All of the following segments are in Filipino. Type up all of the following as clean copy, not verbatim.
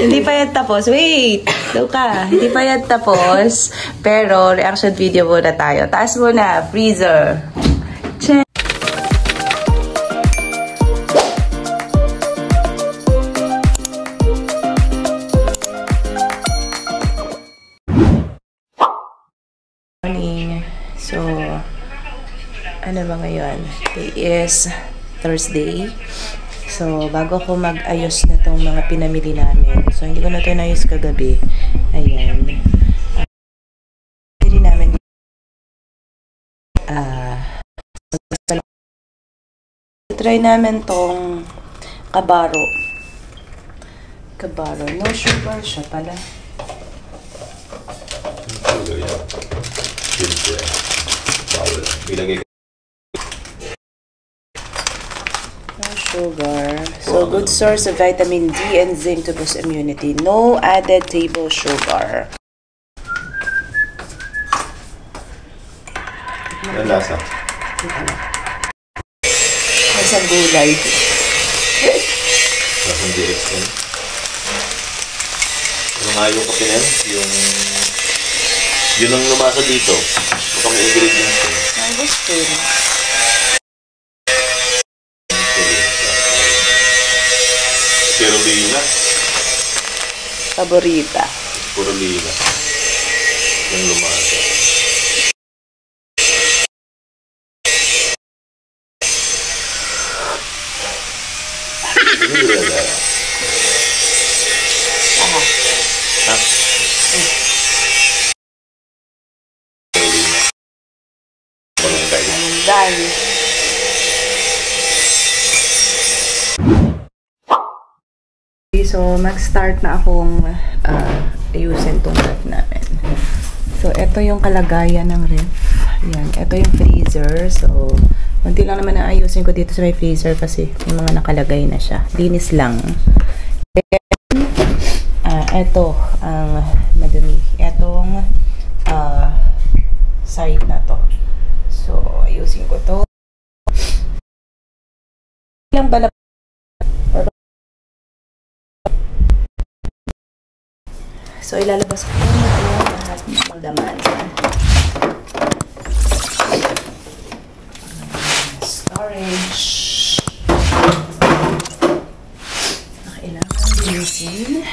Hindi pa yan tapos. Wait! Daw ka. Hindi pa yan tapos. Pero, reaction video muna tayo. Taas muna. Freezer. Check. Morning. So, ano ba ngayon? Today is Thursday. So, bago ko mag-ayos na tong mga pinamili namin. So, hindi ko na ito inayos kagabi. Ayan. Pinamili namin try namin tong kabaro. Kabaro. No sugar siya pala. Sugar yan. Siyempre. Bawal. Ilagay sugar. So, good source of vitamin D and zinc to boost immunity. No added table sugar. ang lasa. Masang gulay. Lasang DXN. Ano nga yung kapinan? Yun ang lumasa dito. Baka may ingredients eh. Ang gusto rin. Spirulina. Paborita. Spirulina. Yung lumasa. Ha? Malunggay. So, mag-start na akong ayusin tong ref namin. So, ito yung kalagayan ng ref. Yan. Ito yung freezer. So, kunti lang naman ang ayusin ko dito sa may freezer kasi yung mga nakalagay na siya. Linis lang. Then, ito ang madumi. Itong side na to. So, ayusin ko to. Ilang bala so, ilalabas ko yung lahat ng laman. Storage. Kailangan linisin.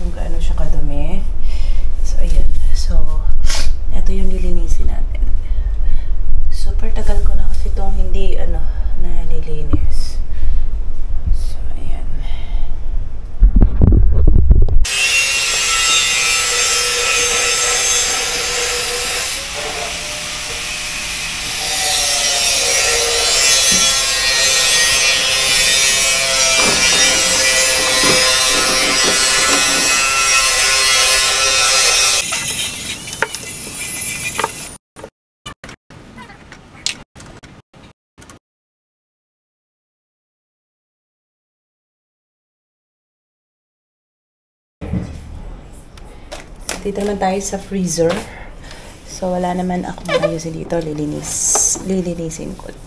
Kung gaano siya kadumi. So, ayan. So, ito yung lilinisin natin. Super tagal ko na kasi itong hindi, nalilinis. So, ayan. Dito naman tayo sa freezer. So, wala naman akong ayusin dito. Lilinisin ko lang.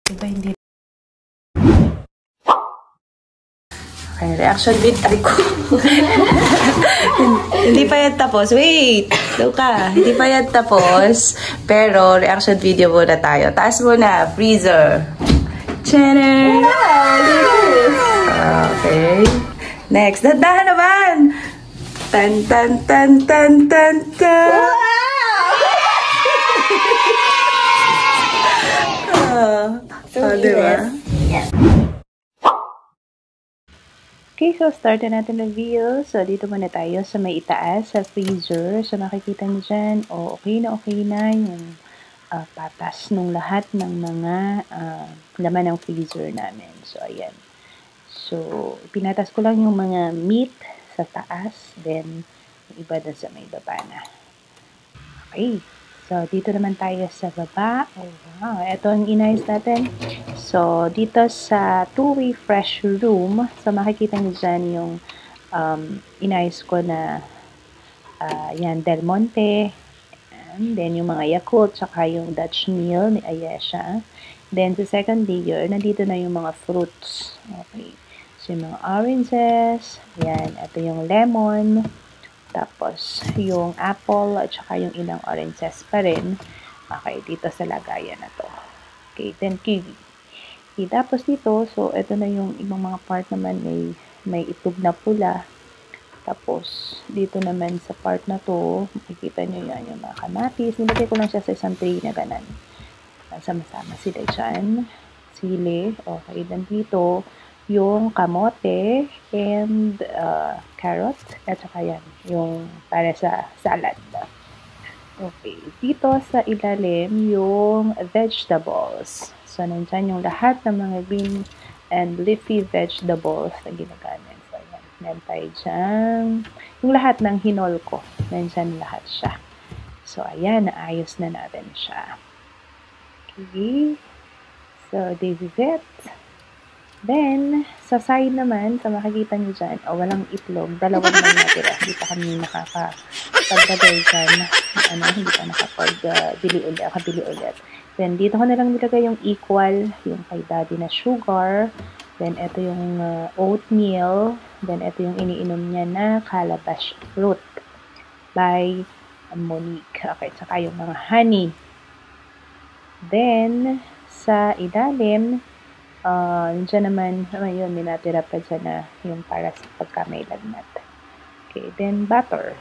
Ito hindi. Okay, reaction video. Ay ko. Hindi pa yan tapos. Wait! Daw ka. Hindi pa yan tapos. Pero, reaction video muna tayo. Taas muna. Freezer. Cheddar! Okay. Next. Dandahan naman! Tan, tan, tan, tan, tan, tan! Diba? Yeah. Okay, so start na natin ng video. So, dito muna tayo sa may itaas, sa freezer. So, nakikita niyo dyan, okay na yung patas nung lahat ng mga laman ng freezer namin. So, ayan. So, pinatas ko lang yung mga meat sa taas, then yung iba dun sa may baba na. Okay. So, dito naman tayo sa baba. Oh, wow. Ito ang inayos natin. So, dito sa two-way fresh room, so makikita niyo dyan yung inayos ko na yan, Del Monte. And then, yung mga Yakult, tsaka yung Dutch Mill ni Ayesha. Then, sa second layer, nandito na yung mga fruits. Okay. So, yung mga oranges. Yan. Ito yung lemon. Tapos, yung apple at saka yung ilang oranges pa rin. Okay, dito sa lagayan na to. Okay, then kiwi. Okay, tapos dito, so, ito na yung ibang mga part naman may itlog na pula. Tapos, dito naman sa part na to, makikita nyo yan, yung mga kamatis. Nilagay ko lang siya sa isang tray na ganan. Sama-sama sila dyan. Sili. Okay, then dito, yung kamote and carrot at saka yan, yung para sa salad. Okay, dito sa ilalim yung vegetables. So, nandyan yung lahat ng mga green and leafy vegetables na ginagamit. So, yan, meron tayo dyan. Yung lahat ng hinol ko, nandyan lahat siya. So, ayan, naayos na natin siya. Okay, so this is it. Then, sa side naman, sa makikita nyo dyan, walang itlog. Dalawang lang natira. Hindi pa kami nakakapagdagay dyan. Hindi pa nakapag-bili ulit. Then, dito ko na lang nilagay yung equal, yung kay daddy na sugar. Then, ito yung oatmeal. Then, ito yung iniinom niya na calabash fruit by Monique. Okay, saka yung mga honey. Then, sa ilalim, dyan naman, yun, may natira pa dyan na yung para sa pagka may lagnat. Okay, then butter.